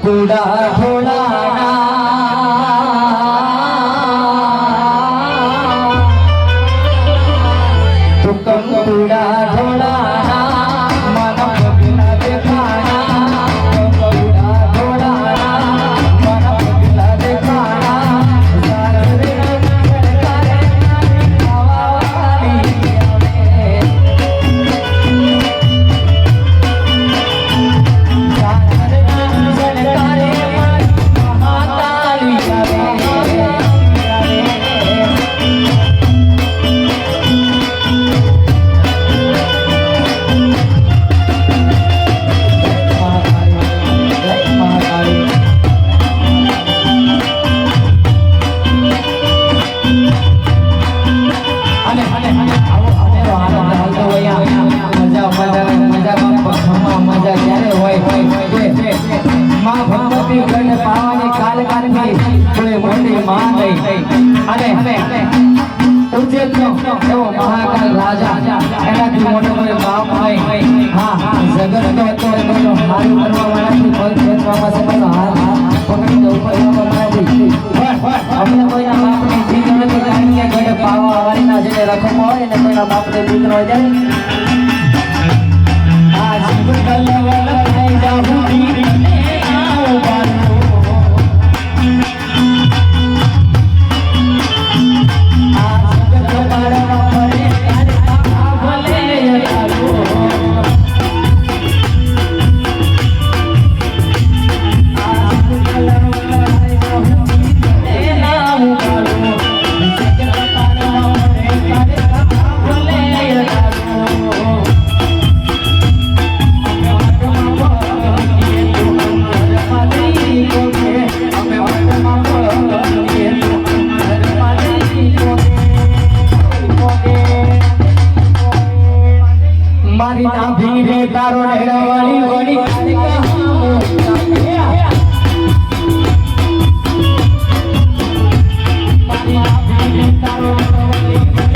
કંકુડા ઢોળાના તો કંકુડા ઢોળાના મારા પગલા દેખાણા કંકુડા ઢોળાના મારા પગલા દેખાણા સારે સરકારે આવાવાળી મહાકાલ રાજા એનાથી મોટો કોઈ બાપ નહીં. હા જગત તો હારું કરવા વાળાથી ફળ ખેતવામાં સમજો હાથ પકડીને ઉપર બનાવી અમને કોઈના બાપની જીત નથી જાણીએ ઘરે પાવા વાળીના જેને રકમ હોય ને કોઈના બાપને પુત્ર હોય જાય આ જીવન કલવલ થઈ જાઉં દીને આવો બાળો મારી નાભી રે તારો નેડવાળી વળી મારી નાભી રે તારો